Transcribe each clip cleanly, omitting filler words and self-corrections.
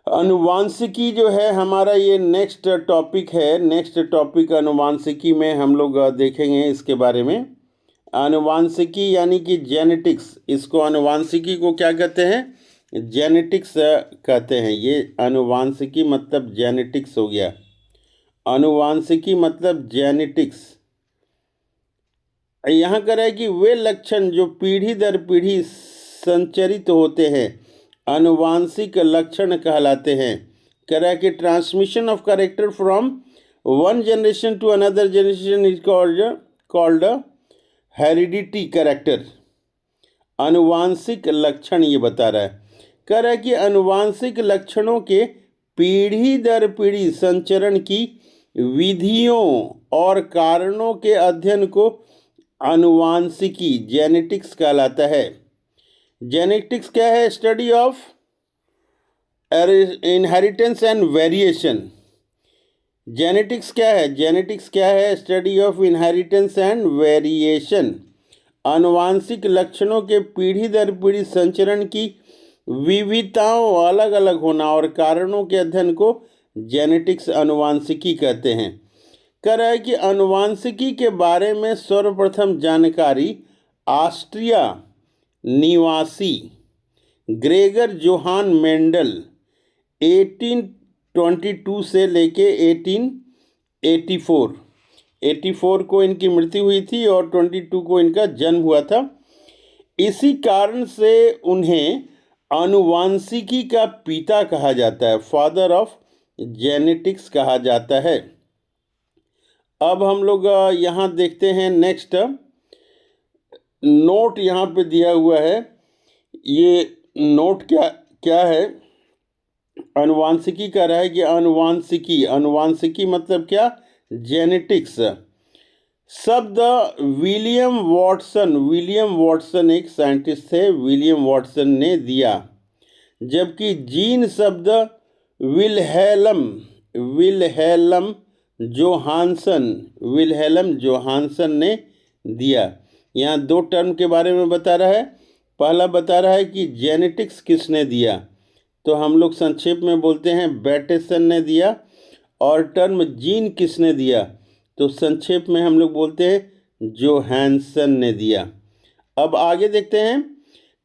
अनुवांशिकी जो है हमारा ये नेक्स्ट टॉपिक है। नेक्स्ट टॉपिक अनुवांशिकी में हम लोग देखेंगे इसके बारे में। अनुवांशिकी यानी कि जेनेटिक्स, इसको अनुवांशिकी को क्या कहते हैं? जेनेटिक्स कहते हैं। ये अनुवांशिकी मतलब जेनेटिक्स हो गया। अनुवांशिकी मतलब जेनेटिक्स। यहाँ कर है कि वे लक्षण जो पीढ़ी दर पीढ़ी संचरित होते हैं अनुवांशिक लक्षण कहलाते हैं। कह रहा है कि transmission of character from one generation to another generation is called heredity character. अनुवांशिक लक्षण ये बता रहा है। कह रहा है कि अनुवांशिक लक्षणों के पीढ़ी दर पीढ़ी संचरण की विधियों और कारणों के अध्ययन को अनुवांशिकी जेनेटिक्स कहलाता है। जेनेटिक्स क्या है? Study of inheritance and variation. Genetics क्या है? जेनेटिक्स क्या है? Study of inheritance and variation. अनुवांशिक लक्षणों के पीढ़ी दर पीढ़ी संचरण की विविधताओं अलग अलग होना और कारणों के अध्ययन को जेनेटिक्स अनुवांशिकी कहते हैं। कह रहा है कि अनुवांशिकी के बारे में सर्वप्रथम जानकारी ऑस्ट्रिया निवासी ग्रेगर जोहान मेंडल 1822 से लेके 1884 को इनकी मृत्यु हुई थी और 22 को इनका जन्म हुआ था। इसी कारण से उन्हें अनुवांशिकी का पिता कहा जाता है, फादर ऑफ जेनेटिक्स कहा जाता है। अब हम लोग यहाँ देखते हैं नेक्स्ट नोट यहाँ पे दिया हुआ है। ये नोट क्या है? अनुवांशिकी कह रहा है कि अनुवांशिकी मतलब क्या? जेनेटिक्स। शब्द विलियम वॉटसन एक साइंटिस्ट थे, विलियम वॉटसन ने दिया, जबकि जीन शब्द विल्हेल्म जोहानसन ने दिया। यहाँ दो टर्म के बारे में बता रहा है। पहला बता रहा है कि जेनेटिक्स किसने दिया, तो हम लोग संक्षेप में बोलते हैं बैटेसन ने दिया। और टर्म जीन किसने दिया, तो संक्षेप में हम लोग बोलते हैं जोहानसन ने दिया। अब आगे देखते हैं।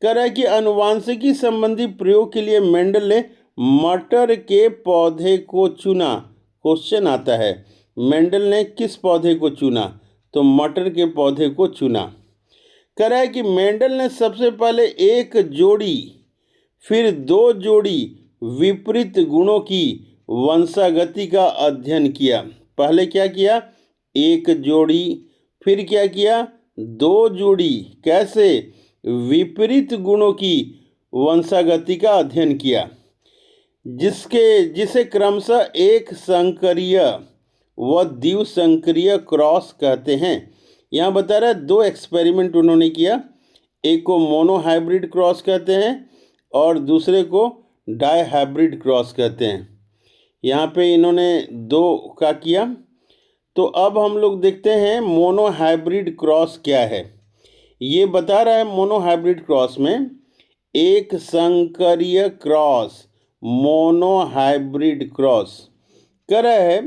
कह रहा है कि अनुवांशिकी संबंधी प्रयोग के लिए मेंडल ने मटर के पौधे को चुना। क्वेश्चन आता है, मेंडल ने किस पौधे को चुना? तो मटर के पौधे को चुना। कह रहा है कि मेंडल ने सबसे पहले एक जोड़ी फिर दो जोड़ी विपरीत गुणों की वंशागति का अध्ययन किया। पहले क्या किया? एक जोड़ी, फिर क्या किया? दो जोड़ी। कैसे? विपरीत गुणों की वंशागति का अध्ययन किया, जिसे क्रमशः एक संकरीय व द्विसंकरीय क्रॉस कहते हैं। यहाँ बता रहा है दो एक्सपेरिमेंट उन्होंने किया। एक को मोनोहाइब्रिड क्रॉस कहते हैं और दूसरे को डाइहाइब्रिड क्रॉस कहते हैं। यहाँ पे इन्होंने दो का किया। तो अब हम लोग देखते हैं मोनोहाइब्रिड क्रॉस क्या है। ये बता रहा है मोनोहाइब्रिड क्रॉस में एक संकरीय क्रॉस, मोनोहाइब्रिड क्रॉस। कह रहा है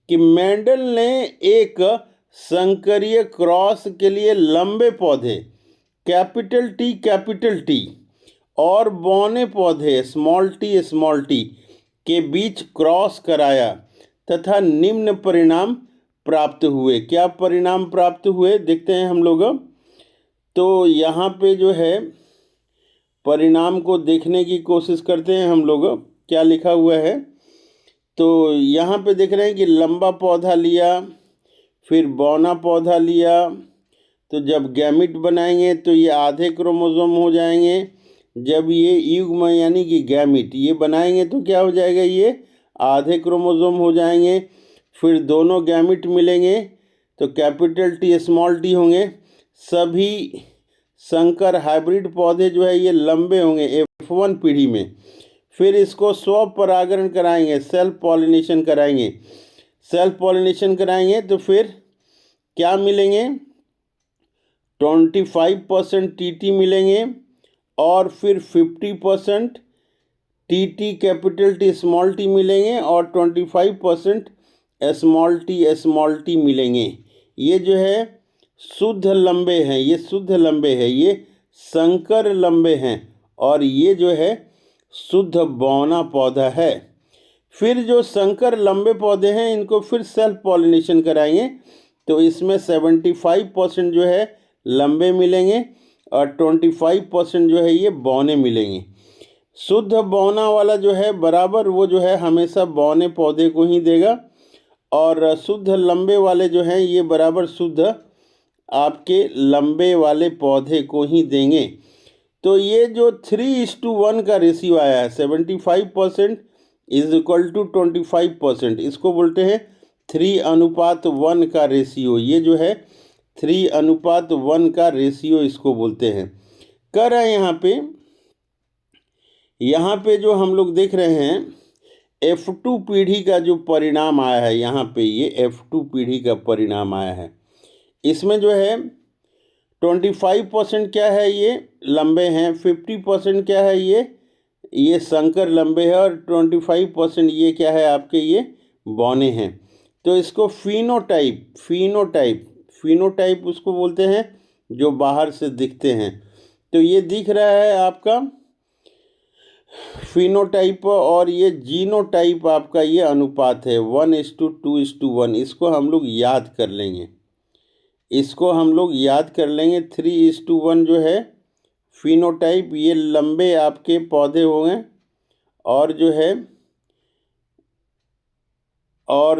कि मेंडल ने एक संकरीय क्रॉस के लिए लंबे पौधे कैपिटल टी और बौने पौधे स्मॉल टी के बीच क्रॉस कराया तथा निम्न परिणाम प्राप्त हुए। क्या परिणाम प्राप्त हुए देखते हैं हम लोग। तो यहाँ पे जो है परिणाम को देखने की कोशिश करते हैं हम लोग, क्या लिखा हुआ है। तो यहाँ पे देख रहे हैं कि लंबा पौधा लिया, फिर बौना पौधा लिया। तो जब गैमिट बनाएंगे तो ये आधे क्रोमोसोम हो जाएंगे। जब ये युग्म यानी कि गैमिट ये बनाएंगे तो क्या हो जाएगा? ये आधे क्रोमोसोम हो जाएंगे। फिर दोनों गैमिट मिलेंगे तो कैपिटल टी स्मॉल टी होंगे। सभी संकर हाइब्रिड पौधे जो है ये लंबे होंगे F1 पीढ़ी में। फिर इसको स्वपरागण कराएंगे, सेल्फ पॉलिनेशन कराएंगे तो फिर क्या मिलेंगे? 25% टीटी मिलेंगे और फिर 50% T capital T small T मिलेंगे और 25% स्मॉल टी मिलेंगे। ये जो है शुद्ध लंबे हैं, ये शुद्ध लंबे हैं, ये संकर लंबे हैं और ये जो है शुद्ध बौना पौधा है। फिर जो संकर लंबे पौधे हैं इनको फिर सेल्फ पॉलिनेशन कराएंगे तो इसमें 75% जो है लंबे मिलेंगे और 25% जो है ये बौने मिलेंगे। शुद्ध बौना वाला जो है बराबर वो जो है हमेशा बौने पौधे को ही देगा और शुद्ध लंबे वाले जो हैं ये बराबर शुद्ध आपके लंबे वाले पौधे को ही देंगे। तो ये जो 3:1 का रेशियो आया है 75% इज इक्वल टू 25%, इसको बोलते हैं 3:1 का रेशियो। ये जो है 3:1 का रेशियो इसको बोलते हैं। कर रहे हैं यहाँ पे जो हम लोग देख रहे हैं F2 पीढ़ी का जो परिणाम आया है, यहाँ पे ये F2 पीढ़ी का परिणाम आया है। इसमें जो है 25% क्या है ये लंबे हैं, 50% क्या है ये संकर लंबे है और 25% ये क्या है आपके ये बौने हैं। तो इसको फिनोटाइप उसको बोलते हैं जो बाहर से दिखते हैं। तो ये दिख रहा है आपका फिनोटाइप और ये जीनोटाइप आपका ये अनुपात है 1:2:1। इसको हम लोग याद कर लेंगे, 3:1 जो है फिनोटाइप, ये लंबे आपके पौधे होंगे और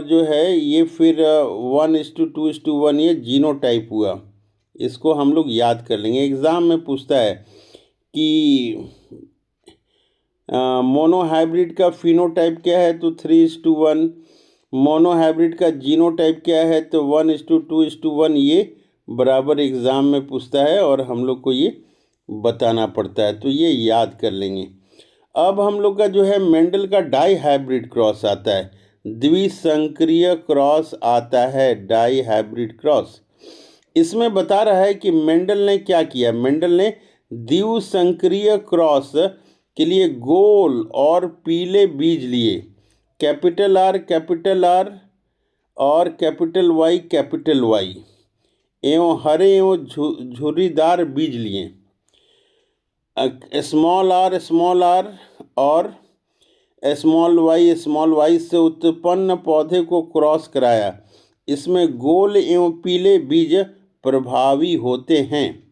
जो है ये फिर 1:2:1 ये जीनोटाइप हुआ। इसको हम लोग याद कर लेंगे। एग्ज़ाम में पूछता है कि मोनोहाइब्रिड का फिनोटाइप क्या है तो 3:1, मोनोहाइब्रिड का जीनोटाइप क्या है तो 1:2:1। ये बराबर एग्ज़ाम में पूछता है और हम लोग को ये बताना पड़ता है, तो ये याद कर लेंगे। अब हम लोग का जो है मेंडल का डाई हाइब्रिड क्रॉस आता है, द्विसंक्रिय क्रॉस आता है, डाई हाइब्रिड क्रॉस। इसमें बता रहा है कि मेंडल ने क्या किया, मेंडल ने द्विसंक्रिय क्रॉस के लिए गोल और पीले बीज लिए, कैपिटल R और कैपिटल Y एवं हरे एवं झुर्रीदार बीज लिए। स्मॉल r और स्मॉल y से उत्पन्न पौधे को क्रॉस कराया। इसमें गोल एवं पीले बीज प्रभावी होते हैं।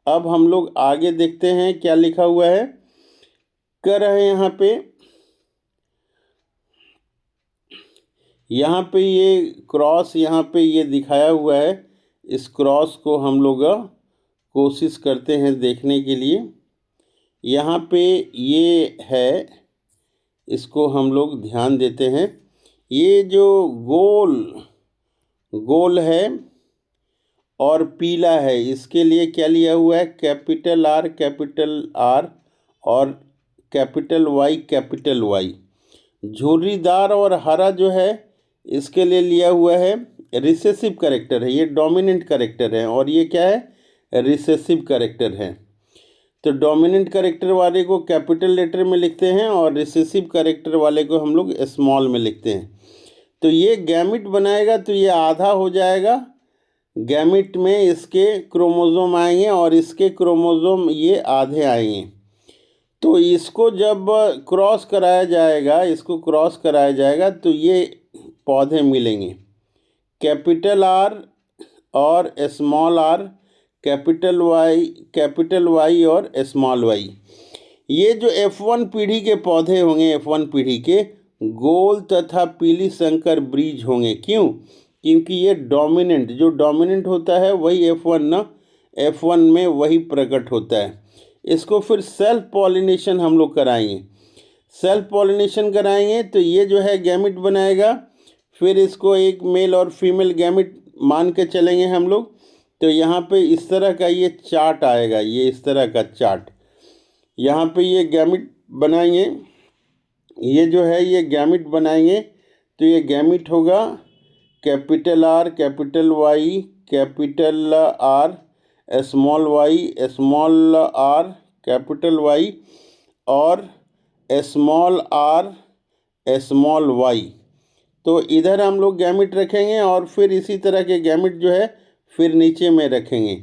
अब हम लोग आगे देखते हैं क्या लिखा हुआ है। कर रहे हैं यहाँ पे ये क्रॉस यहाँ पे ये दिखाया हुआ है। इस क्रॉस को हम लोग कोशिश करते हैं देखने के लिए। यहाँ पे ये है, इसको हम लोग ध्यान देते हैं। ये जो गोल है और पीला है, इसके लिए क्या लिया हुआ है, कैपिटल R और कैपिटल Y। झुर्रीदार और हरा जो है इसके लिए लिया हुआ है रिसेसिव कैरेक्टर है, ये डोमिनेंट कैरेक्टर है और ये क्या है, रिसेसिव कैरेक्टर है। तो डोमिनेंट कैरेक्टर वाले को कैपिटल लेटर में लिखते हैं और रिसेसिव कैरेक्टर वाले को हम लोग स्मॉल में लिखते हैं। तो ये गैमिट बनाएगा तो ये आधा हो जाएगा, गैमिट में इसके क्रोमोसोम आएंगे और इसके क्रोमोसोम ये आधे आएंगे। तो इसको जब क्रॉस कराया जाएगा तो ये पौधे मिलेंगे, कैपिटल R और स्मॉल r, कैपिटल Y और स्मॉल y। ये जो F1 पीढ़ी के पौधे होंगे, F1 पीढ़ी के गोल तथा पीली संकर बीज होंगे। क्यों? क्योंकि ये जो डोमिनेंट होता है वही F1 में वही प्रकट होता है। इसको फिर सेल्फ पॉलिनेशन हम लोग कराएंगे, तो ये जो है गैमिट बनाएगा। फिर इसको एक मेल और फीमेल गैमिट मान के चलेंगे हम लोग। तो यहाँ पे इस तरह का ये चार्ट आएगा, ये इस तरह का चार्ट। यहाँ पे ये गैमिट बनाएंगे, ये जो है ये गैमिट बनाएंगे। तो ये गैमिट होगा capital R, capital Y, capital R, small r, capital Y और स्मॉल आर स्मॉल वाई। तो इधर हम लोग गैमिट रखेंगे और फिर इसी तरह के गैमिट जो है फिर नीचे में रखेंगे।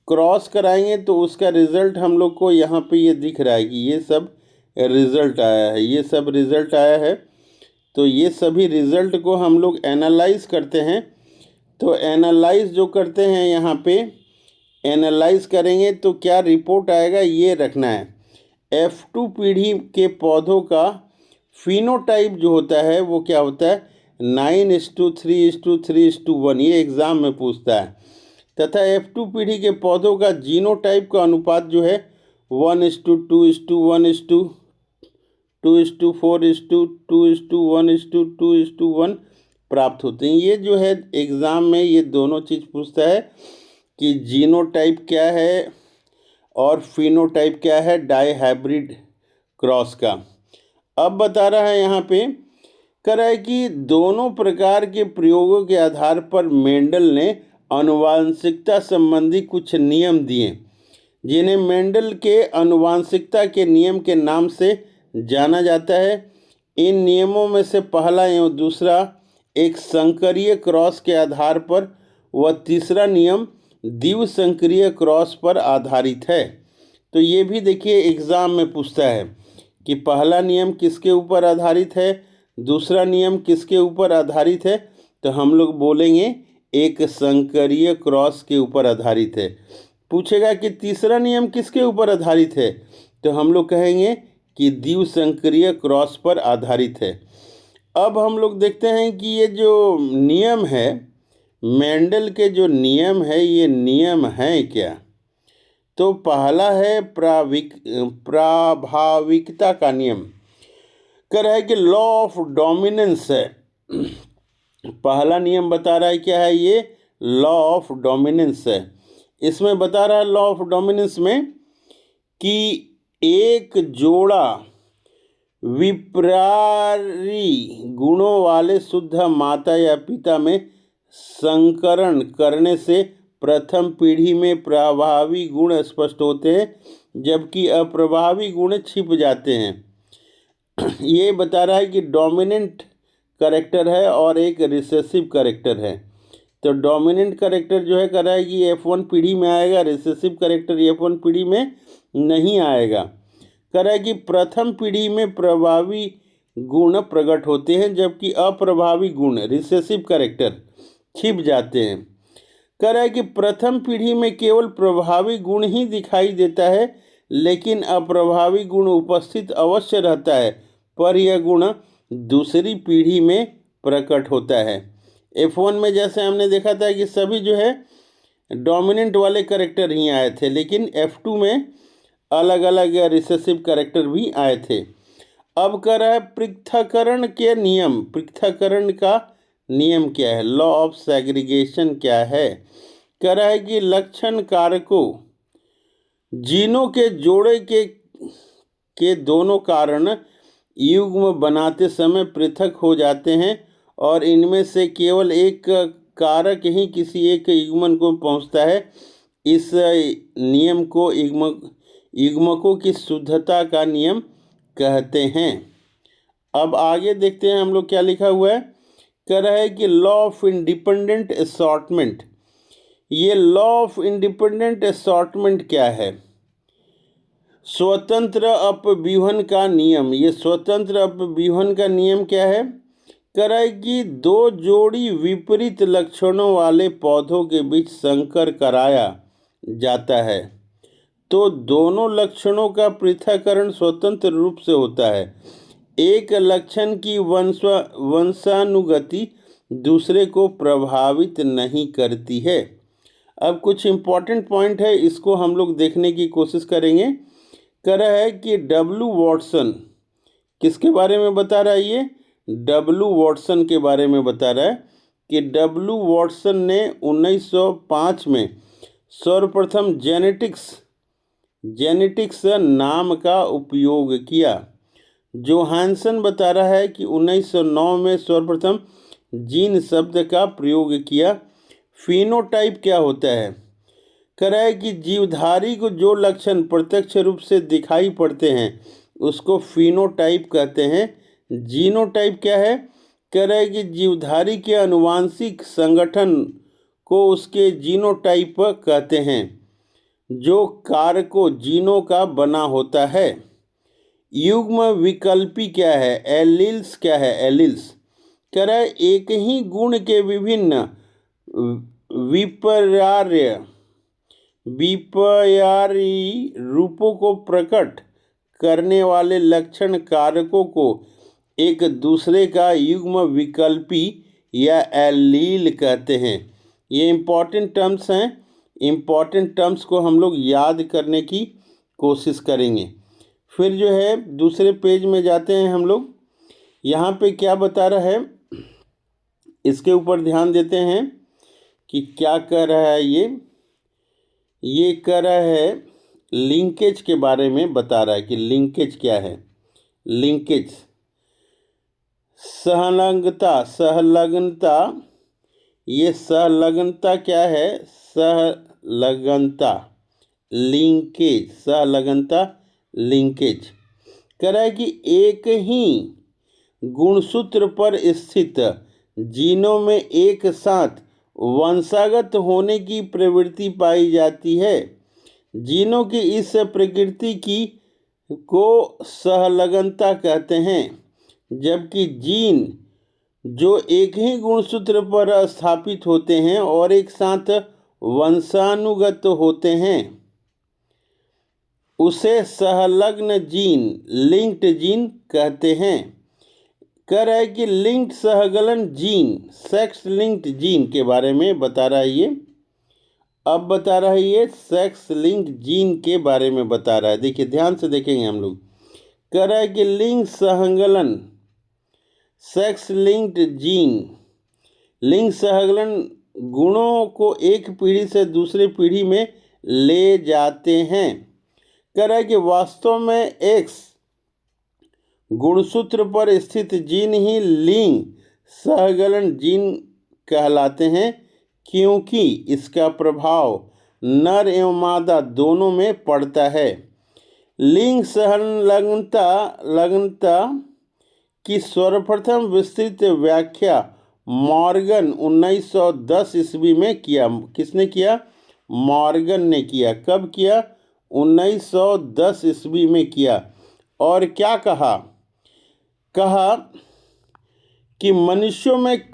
क्रॉस कराएंगे तो उसका रिज़ल्ट हम लोग को यहाँ पे ये दिख रहा है कि ये सब रिज़ल्ट आया है, ये सब रिज़ल्ट आया है। तो ये सभी रिज़ल्ट को हम लोग एनालाइज करते हैं। तो एनालाइज जो करते हैं यहाँ पे एनालाइज करेंगे तो क्या रिपोर्ट आएगा ये रखना है। F2 पीढ़ी के पौधों का फिनोटाइप जो होता है वो क्या होता है 9:3:3:1, ये एग्ज़ाम में पूछता है। तथा F2 पीढ़ी के पौधों का जीनोटाइप का अनुपात जो है 1:2:1:2:4:2:1:2:1 प्राप्त होते हैं। ये जो है एग्ज़ाम में ये दोनों चीज़ पूछता है कि जीनोटाइप क्या है और फिनोटाइप क्या है डाई हाइब्रिड क्रॉस का। अब बता रहा है यहाँ पे कह रहा है कि दोनों प्रकार के प्रयोगों के आधार पर मेंडल ने आनुवांशिकता संबंधी कुछ नियम दिए, जिन्हें मेंडल के आनुवांशिकता के नियम के नाम से जाना जाता है। इन नियमों में से पहला एवं दूसरा एक संकरीय क्रॉस के आधार पर व तीसरा नियम द्विसंकरीय क्रॉस पर आधारित है। तो ये भी देखिए एग्ज़ाम में पूछता है कि पहला नियम किसके ऊपर आधारित है, दूसरा नियम किसके ऊपर आधारित है। तो हम लोग बोलेंगे एक संकरीय क्रॉस के ऊपर आधारित है। पूछेगा कि तीसरा नियम किसके ऊपर आधारित है, तो हम लोग कहेंगे कि द्विसंकरीय क्रॉस पर आधारित है। अब हम लोग देखते हैं कि ये जो नियम है मेंडल के जो नियम है ये नियम हैं क्या। तो पहला है प्रभाविकता का नियम। कह रहा है कि लॉ ऑफ डोमिनेंस है। पहला नियम बता रहा है क्या है ये लॉ ऑफ डोमिनेंस है। इसमें बता रहा है लॉ ऑफ डोमिनेंस में कि एक जोड़ा विपरारी गुणों वाले शुद्ध माता या पिता में संकरण करने से प्रथम पीढ़ी में प्रभावी गुण स्पष्ट होते हैं, जबकि अप्रभावी गुण छिप जाते हैं। ये बता रहा है कि डोमिनेंट कैरेक्टर है और एक रिसेसिव कैरेक्टर है। तो डोमिनेंट कैरेक्टर जो है कह रहा है कि F1 पीढ़ी में आएगा, रिसेसिव कैरेक्टर F1 पीढ़ी में नहीं आएगा। कह रहा है कि प्रथम पीढ़ी में प्रभावी गुण प्रकट होते हैं, जबकि अप्रभावी गुण रिसेसिव कैरेक्टर छिप जाते हैं। कह रहा है कि प्रथम पीढ़ी में केवल प्रभावी गुण ही दिखाई देता है, लेकिन अप्रभावी गुण उपस्थित अवश्य रहता है, पर यह गुण दूसरी पीढ़ी में प्रकट होता है। F1 में जैसे हमने देखा था कि सभी जो है डोमिनेंट वाले कैरेक्टर ही आए थे, लेकिन F2 में अलग अलग रिसेसिव कैरेक्टर भी आए थे। अब कह रहा है पृथक्करण के नियम, पृथक्करण का नियम क्या है, लॉ ऑफ सेग्रीगेशन क्या है। कह रहा है कि लक्षण कारकों जीनों के जोड़े के दोनों कारण युग्म बनाते समय पृथक हो जाते हैं और इनमें से केवल एक कारक ही किसी एक युग्मन को पहुंचता है। इस नियम को युग्मकों की शुद्धता का नियम कहते हैं। अब आगे देखते हैं हम लोग क्या लिखा हुआ है। कह रहा है कि लॉ ऑफ इंडिपेंडेंट असॉर्टमेंट। ये लॉ ऑफ इंडिपेंडेंट असॉर्टमेंट क्या है, स्वतंत्र अपव्यूहन का नियम। ये स्वतंत्र अपव्यूहन का नियम क्या है। कह रहा है कि दो जोड़ी विपरीत लक्षणों वाले पौधों के बीच संकर कराया जाता है तो दोनों लक्षणों का पृथक्करण स्वतंत्र रूप से होता है। एक लक्षण की वंशानुगति दूसरे को प्रभावित नहीं करती है। अब कुछ इम्पॉर्टेंट पॉइंट है, इसको हम लोग देखने की कोशिश करेंगे। कह रहा है कि डब्ल्यू वॉटसन किसके बारे में बता रहा है, ये डब्ल्यू वॉटसन के बारे में बता रहा है कि डब्ल्यू वॉटसन ने 1905 में सर्वप्रथम जेनेटिक्स नाम का उपयोग किया। जोहानसन बता रहा है कि 1909 में सर्वप्रथम जीन शब्द का प्रयोग किया। फिनोटाइप क्या होता है। कह रहा है कि जीवधारी को जो लक्षण प्रत्यक्ष रूप से दिखाई पड़ते हैं उसको फिनोटाइप कहते हैं। जीनोटाइप क्या है? कह रहा है कि जीवधारी के आनुवांशिक संगठन को उसके जीनोटाइप कहते हैं, जो कारकों जीनों का बना होता है। युग्म विकल्पी क्या है? एलील्स क्या है? एलील्स कह रहा है एक ही गुण के विभिन्न विपर्यायी रूपों को प्रकट करने वाले लक्षण कारकों को एक दूसरे का युग्म विकल्पी या एलील कहते हैं। ये इम्पॉर्टेंट टर्म्स हैं। इम्पॉर्टेंट टर्म्स को हम लोग याद करने की कोशिश करेंगे। फिर जो है दूसरे पेज में जाते हैं हम लोग। यहाँ पे क्या बता रहा है, इसके ऊपर ध्यान देते हैं कि क्या कह रहा है। ये कह रहा है लिंकेज के बारे में बता रहा है कि लिंकेज क्या है। लिंकेज सहलग्नता। ये सहलग्नता क्या है? सहलग्नता लिंकेज। सहलग्नता लिंकेज कह रहा है कि एक ही गुणसूत्र पर स्थित जीनों में एक साथ वंशागत होने की प्रवृत्ति पाई जाती है। जीनों की इस प्रकृति को सहलग्नता कहते हैं, जबकि जीन जो एक ही गुणसूत्र पर स्थापित होते हैं और एक साथ वंशानुगत होते हैं उसे सहलग्न जीन, लिंक्ड जीन कहते हैं। कह रहा है कि लिंक्ड सहगलन जीन, सेक्स लिंक्ड जीन के बारे में बता रहा है ये। अब बता रहा है ये सेक्स लिंक्ड जीन के बारे में बता रहा है। देखिए ध्यान से देखेंगे हम लोग। कह रहा है कि लिंग सहगलन, सेक्स लिंक्ड जीन, लिंग सहगलन गुणों को एक पीढ़ी से दूसरी पीढ़ी में ले जाते हैं। कह रहा है कि वास्तव में एक्स गुणसूत्र पर स्थित जीन ही लिंग सहगलन जीन कहलाते हैं, क्योंकि इसका प्रभाव नर एवं मादा दोनों में पड़ता है। लिंग संलग्नता की सर्वप्रथम विस्तृत व्याख्या मॉर्गन 1910 ईस्वी में किया। किसने किया? मॉर्गन ने किया। कब किया? 1910 ईस्वी में किया। और क्या कहा? कहा कि मनुष्यों में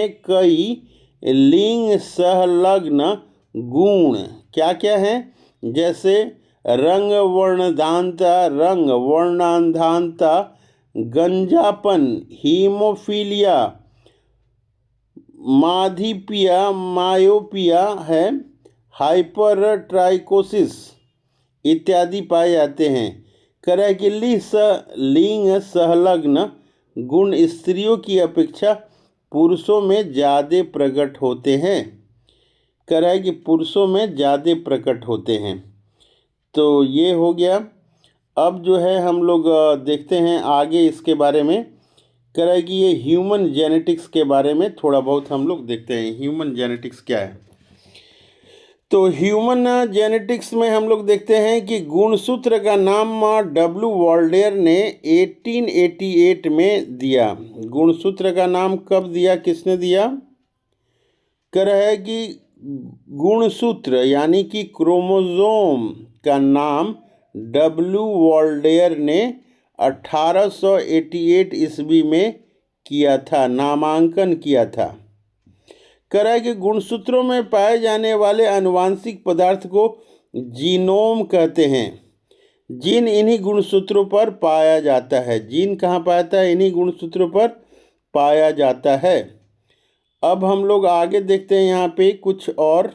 कई लिंग सहलग्न गुण क्या क्या हैं? जैसे रंग वर्णांधानता, गंजापन, हीमोफीलिया, मायोपिया है, हाइपरट्राइकोसिस इत्यादि पाए जाते हैं। कह रहा है कि लिंग सहलग्न गुण स्त्रियों की अपेक्षा पुरुषों में ज़्यादा प्रकट होते हैं। कह रहा है कि पुरुषों में ज़्यादा प्रकट होते हैं। तो ये हो गया। अब जो है हम लोग देखते हैं आगे इसके बारे में। कह रहा है कि ये ह्यूमन जेनेटिक्स के बारे में थोड़ा बहुत हम लोग देखते हैं। ह्यूमन जेनेटिक्स क्या है? तो ह्यूमन जेनेटिक्स में हम लोग देखते हैं कि गुणसूत्र का नाम W. वॉल्डेयर ने 1888 में दिया। गुणसूत्र का नाम कब दिया? किसने दिया? कह रहा है कि गुणसूत्र यानी कि क्रोमोसोम का नाम W. वॉल्डेयर ने 1888 ईस्वी में किया था, नामांकन किया था। कह रहा है कि गुणसूत्रों में पाए जाने वाले आनुवांशिक पदार्थ को जीनोम कहते हैं। जीन इन्हीं गुणसूत्रों पर पाया जाता है। जीन कहाँ पाता है? इन्हीं गुणसूत्रों पर पाया जाता है। अब हम लोग आगे देखते हैं यहाँ पे कुछ और।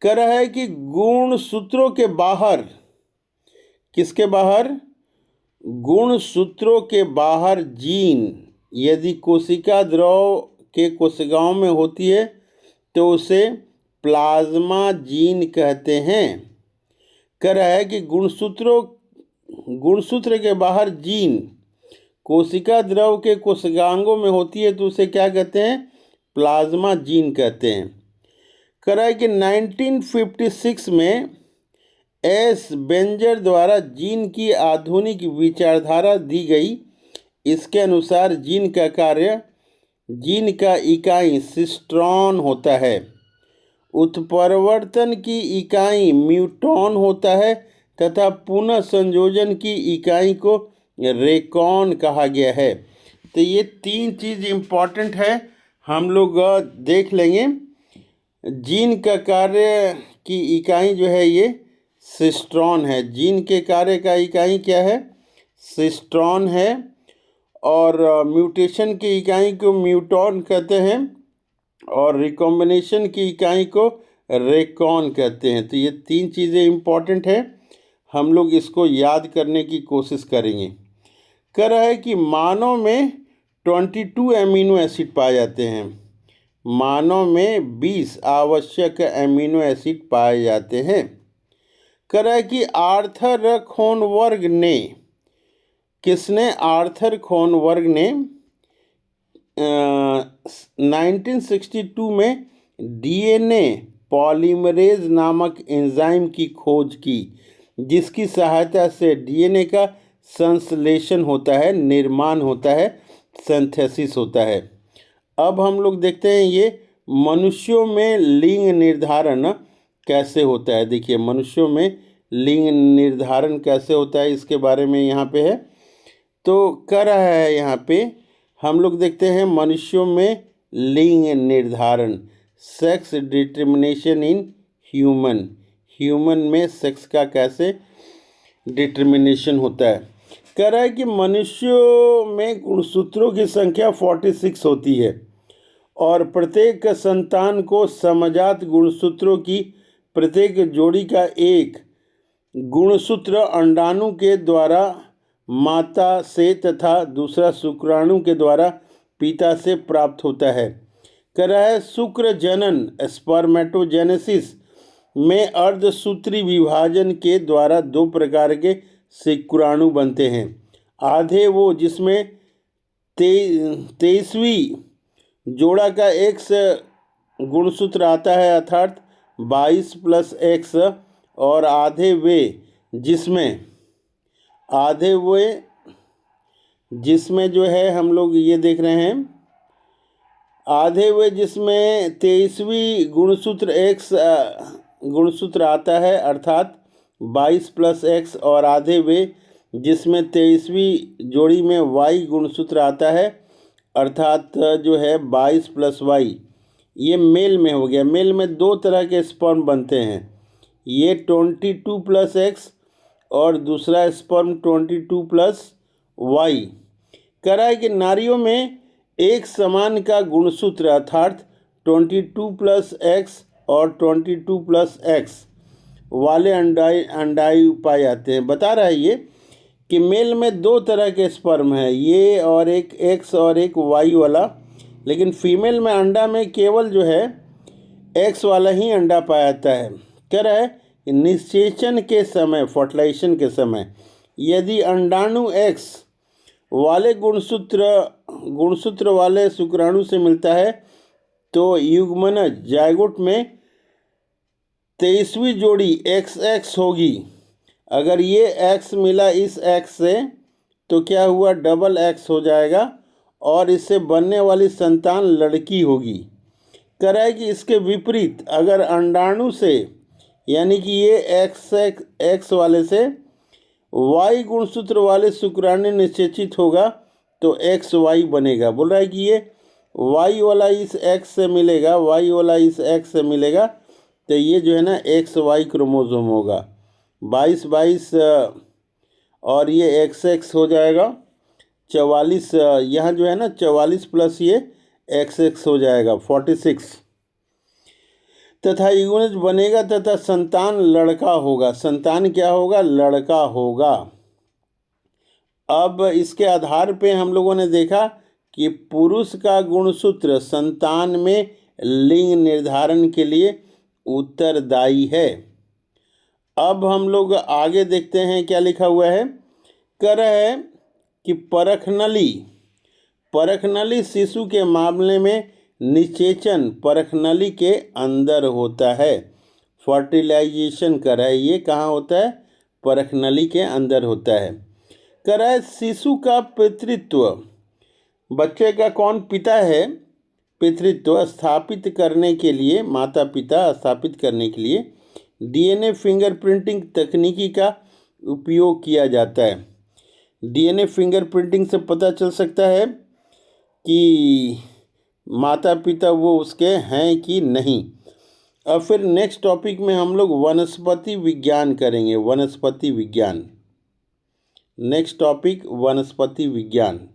कह रहा है कि गुणसूत्रों के बाहर, किसके बाहर? गुणसूत्रों के बाहर जीन यदि कोशिका द्रव के कोशिकाओं में होती है तो उसे प्लाज्मा जीन कहते हैं। कह रहा है कि गुणसूत्र के बाहर जीन कोशिका द्रव के कोशिकांगों में होती है तो उसे क्या कहते हैं? प्लाज्मा जीन कहते हैं। कह रहा है कि 1956 में एस बेंजर द्वारा जीन की आधुनिक विचारधारा दी गई। इसके अनुसार जीन का इकाई सिस्ट्रॉन होता है। उत्परिवर्तन की इकाई म्यूटॉन होता है तथा पुनः संयोजन की इकाई को रेकॉन कहा गया है। तो ये 3 चीज़ इम्पॉर्टेंट है, हम लोग देख लेंगे। जीन का कार्य की इकाई जो है ये सिस्ट्रॉन है। जीन के कार्य का इकाई क्या है? सिस्ट्रॉन है। और म्यूटेशन की इकाई को म्यूटॉन कहते हैं और रिकॉम्बिनेशन की इकाई को रेकॉन कहते हैं। तो ये 3 चीज़ें इम्पॉर्टेंट है, हम लोग इसको याद करने की कोशिश करेंगे। कह रहा है कि मानव में 22 एमिनो एसिड पाए जाते हैं। मानव में 20 आवश्यक एमिनो एसिड पाए जाते हैं। कह रहा है कि आर्थर खोनबर्ग ने, किसने? आर्थर खोनबर्ग ने 1962 में डीएनए पॉलीमरेज नामक एंजाइम की खोज की, जिसकी सहायता से डीएनए का संश्लेषण होता है, निर्माण होता है, सिंथेसिस होता है। अब हम लोग देखते हैं ये मनुष्यों में लिंग निर्धारण कैसे होता है। देखिए मनुष्यों में लिंग निर्धारण कैसे होता है, इसके बारे में यहाँ पे है। तो कह रहा है यहाँ पे हम लोग देखते हैं मनुष्यों में लिंग निर्धारण, सेक्स डिटर्मिनेशन इन ह्यूमन में सेक्स का कैसे डिटर्मिनेशन होता है। कह रहा है कि मनुष्यों में गुणसूत्रों की संख्या 46 होती है और प्रत्येक संतान को समजात गुणसूत्रों की प्रत्येक जोड़ी का एक गुणसूत्र अंडाणु के द्वारा माता से तथा दूसरा शुक्राणु के द्वारा पिता से प्राप्त होता है। कह रहा है शुक्र जनन स्पर्मेटोजेनेसिस में अर्धसूत्री विभाजन के द्वारा 2 प्रकार के शुक्राणु बनते हैं। आधे वो जिसमें 23वीं जोड़ा का एक्स गुणसूत्र आता है अर्थात 22 + x, और आधे वे जिसमें जो है हम लोग ये देख रहे हैं, आधे वे जिसमें 23वीं गुणसूत्र x गुणसूत्र आता है अर्थात 22 + x, और आधे वे जिसमें 23वीं जोड़ी में y गुणसूत्र आता है अर्थात जो है 22 + y। ये मेल में हो गया। मेल में 2 तरह के स्पर्म बनते हैं, ये 22 + x और दूसरा स्पर्म 22 + y। कह रहा है कि नारियों में एक समान का गुणसूत्र अर्थात 22 + x और 22 + x वाले अंडायु पाए जाते हैं। बता रहा है ये कि मेल में 2 तरह के स्पर्म है, ये और एक x और एक y वाला, लेकिन फीमेल में अंडा में केवल जो है x वाला ही अंडा पाया जाता है। कह रहा है कि निषेचन के समय, फर्टिलाइजेशन के समय यदि अंडाणु x वाले गुणसूत्र वाले शुक्राणु से मिलता है तो युग्मनज जायगोट में 23वीं जोड़ी XX होगी। अगर ये X मिला इस X से तो क्या हुआ? डबल X हो जाएगा और इससे बनने वाली संतान लड़की होगी। कह रहा है कि इसके विपरीत अगर अंडाणु से यानी कि ये X वाले से Y गुणसूत्र वाले शुक्राणु निषेचित होगा तो XY बनेगा। बोल रहा है कि ये Y वाला इस X से मिलेगा, Y वाला इस X से मिलेगा, तो ये जो है ना XY क्रोमोसोम होगा। 22 और ये XX हो जाएगा 44, यहाँ जो है ना 44 + ये XX हो जाएगा 46, तथा युग्मनज बनेगा तथा संतान लड़का होगा। संतान क्या होगा? लड़का होगा। अब इसके आधार पे हम लोगों ने देखा कि पुरुष का गुणसूत्र संतान में लिंग निर्धारण के लिए उत्तरदायी है। अब हम लोग आगे देखते हैं क्या लिखा हुआ है। कह रहा है कि परखनली शिशु के मामले में निषेचन परखनली के अंदर होता है। फर्टिलाइजेशन कर रहा है, ये कहाँ होता है? परखनली के अंदर होता है। कर रहा है शिशु का पितृत्व, बच्चे का कौन पिता है? पितृत्व स्थापित करने के लिए, माता पिता स्थापित करने के लिए डीएनए फिंगरप्रिंटिंग तकनीकी का उपयोग किया जाता है। डीएनए फिंगरप्रिंटिंग से पता चल सकता है कि माता पिता वो उसके हैं कि नहीं। अब फिर नेक्स्ट टॉपिक में हम लोग वनस्पति विज्ञान करेंगे, वनस्पति विज्ञान। नेक्स्ट टॉपिक वनस्पति विज्ञान।